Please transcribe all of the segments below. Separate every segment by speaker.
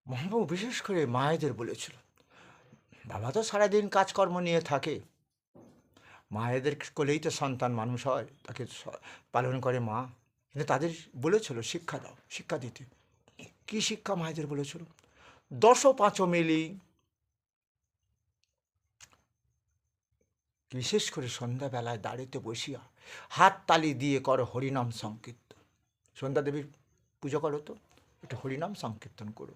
Speaker 1: মহাপ্রভু বিশেষ করে মায়েদের বলেছিল, বাবা তো সারাদিন কাজকর্ম নিয়ে থাকে, মায়েদের কোলেই তো সন্তান মানুষ হয়, তাকে পালন করে মা। কিন্তু তাদের বলেছিল শিক্ষা দাও, শিক্ষা দিতে। কি শিক্ষা মায়েদের বলেছিল? দশ পাঁচ মিলি, বিশেষ করে সন্ধ্যাবেলায় দাঁড়িতে বসিয়া হাত তালি দিয়ে করো হরিনাম সংকীর্তন। সন্ধ্যা দেবীর পুজো করো তো, একটু হরিনাম সংকীর্তন করো।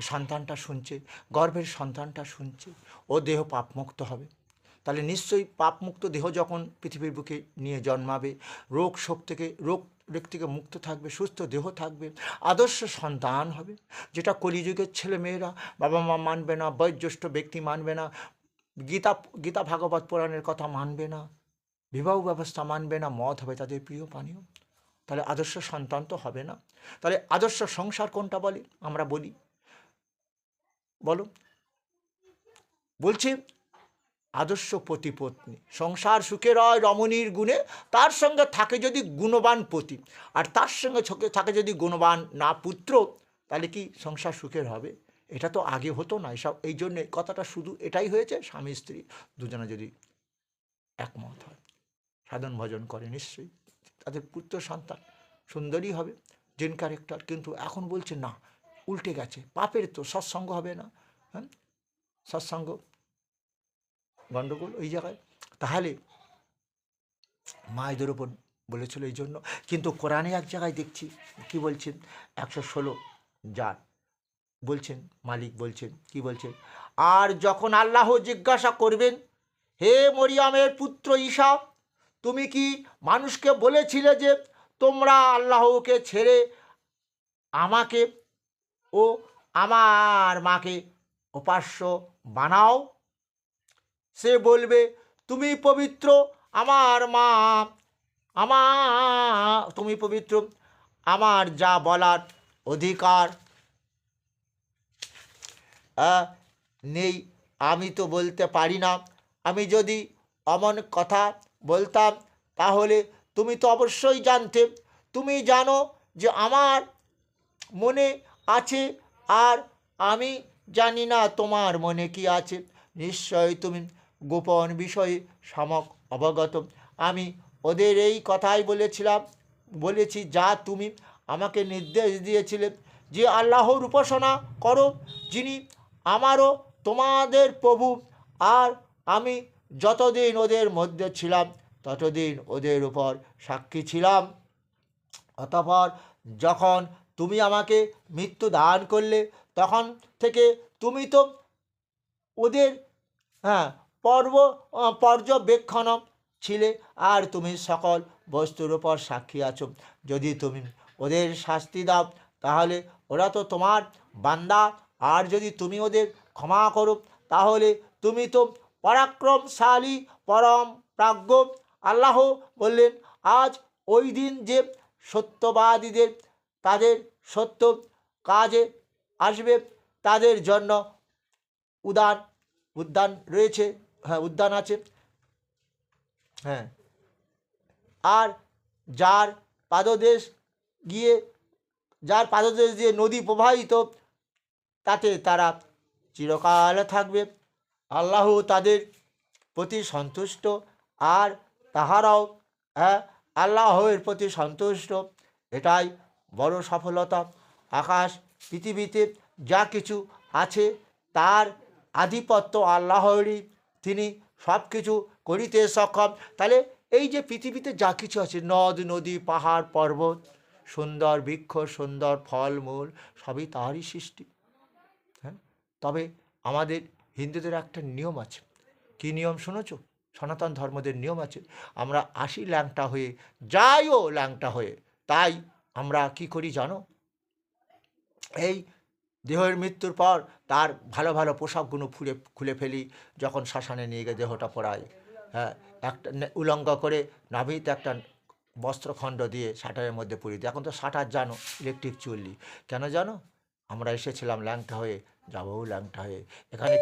Speaker 1: সন্তানটা শুনছে, গর্ভের সন্তানটা শুনছে, ও দেহ পাপমুক্ত হবে। তাহলে নিশ্চয়ই পাপমুক্ত দেহ যখন পৃথিবীর বুকে নিয়ে জন্মাবে, রোগ থেকে মুক্ত থাকবে, সুস্থ দেহ থাকবে, আদর্শ সন্তান হবে। যেটা কলিযুগের ছেলে মেয়েরা বাবা মা মানবে না, বয়োজ্যেষ্ঠ ব্যক্তি মানবে না, গীতা ভাগবত পুরাণের কথা মানবে না, বিবাহ ব্যবস্থা মানবে না, মদ হবে তাদের প্রিয় পানীয়। তাহলে আদর্শ সন্তান তো হবে না। তাহলে আদর্শ সংসার কোনটা বলে আমরা বলি, বলো? বলছি আদর্শ পতিপত্নী, সংসার সুখের হয় রমণীর গুণে, তার সঙ্গে থাকে যদি গুণবান পতি, আর তার সঙ্গে থাকে যদি গুণবান না পুত্র, তাহলে কি সংসার সুখের হবে? এটা তো আগে হতো না এসব। এই জন্যে কথাটা শুধু এটাই হয়েছে, স্বামী স্ত্রী দুজনে যদি একমত হয়, সাধন ভজন করে, নিশ্চয়ই তাদের পুত্র সন্তান সুন্দরই হবে, জেন ক্যারেক্টার। কিন্তু এখন বলছে না, উল্টে গেছে, পাপের তো সৎসঙ্গ হবে না। হ্যাঁ, সৎসঙ্গ গণ্ডগোল ওই জায়গায়। তাহলে মায়েদের ওপর বলেছিল এই জন্য। কিন্তু কোরআনে এক জায়গায় দেখছি কি বলছেন, 116 যার বলছেন, মালিক বলছেন, কি বলছেন? আর যখন আল্লাহ জিজ্ঞাসা করবেন, হে মরিয়মের পুত্র ঈসা, তুমি কি মানুষকে বলেছিলে যে তোমরা আল্লাহকে ছেড়ে আমাকে ও আমার মাকে উপাস্য বানাও? সে বলবে, তুমি পবিত্র, আমার মা, তুমি পবিত্র, আমার যা বলার অধিকার নেই, আমি তো বলতে পারি না। আমি যদি অমন কথা বলতাম তাহলে তুমি তো অবশ্যই জানতে। তুমি জানো যে আমার মনে আছে, আর আমি জানি না তোমার মনে কি আছে। নিশ্চয়ই তুমি গোপন বিষয়ে সম্যক অবগত। আমি ওদের এই কথাই বলেছি যা তুমি আমাকে নির্দেশ দিয়েছিলে, যে আল্লাহর উপাসনা করো, যিনি আমারও তোমাদের প্রভু। আর আমি যতদিন ওদের মধ্যে ছিলাম ততদিন ওদের উপর সাক্ষী ছিলাম। অতঃপর যখন তুমি আমাকে মৃত্যু দান করলে, তখন থেকে তুমি তো ওদের পর্যবেক্ষণ ছিলে, আর তুমি সকল বস্তুর উপর সাক্ষী আছো। যদি তুমি ওদের শাস্তি দাও তাহলে ওরা তো তোমার বান্দা, আর যদি তুমি ওদের ক্ষমা করো তাহলে তুমি তো পরাক্রমশালী, পরম প্রাজ্ঞ। আল্লাহ বললেন, আজ ওই দিন যে সত্যবাদীদের তাদের সত্য কাজে আসবে, তাদের জন্য উদ্যান রয়েছে, উদ্যান আছে। হ্যাঁ, আর যার পাদদেশ দিয়ে নদী প্রবাহিত, তাতে তারা চিরকাল থাকবে। আল্লাহ তাদের প্রতি সন্তুষ্ট, আর তাহারাও আল্লাহের প্রতি সন্তুষ্ট। এটাই বড় সফলতা। আকাশ পৃথিবীতে যা কিছু আছে তার আধিপত্য আল্লাহরই, তিনি সব কিছু করিতে সক্ষম। তাহলে এই যে পৃথিবীতে যা কিছু আছে, নদ নদী পাহাড় পর্বত, সুন্দর বৃক্ষ, সুন্দর ফলমূল, সবই তাহারই সৃষ্টি। হ্যাঁ, তবে আমাদের হিন্দুদের একটা নিয়ম আছে। কী নিয়ম শুনেছ? সনাতন ধর্মদের নিয়ম আছে, আমরা আসি ল্যাংটা হয়ে, যাইও ল্যাংটা হয়ে। তাই আমরা কি করি জানো? এই দেহের মৃত্যুর পর তার ভালো ভালো পোশাকগুলো খুলে ফেলি, যখন শ্মশানে নিয়ে গিয়ে দেহটা পড়াই। হ্যাঁ, একটা উলঙ্গ করে নাভিতে একটা বস্ত্রখণ্ড দিয়ে শাটারের মধ্যে পুড়িয়ে দিই। এখন তো শাটার জানো, ইলেকট্রিক চুল্লি। কেন জানো? আমরা এসেছিলাম ল্যাংটা হয়ে, যাবও ল্যাংটা হয়ে। এখানে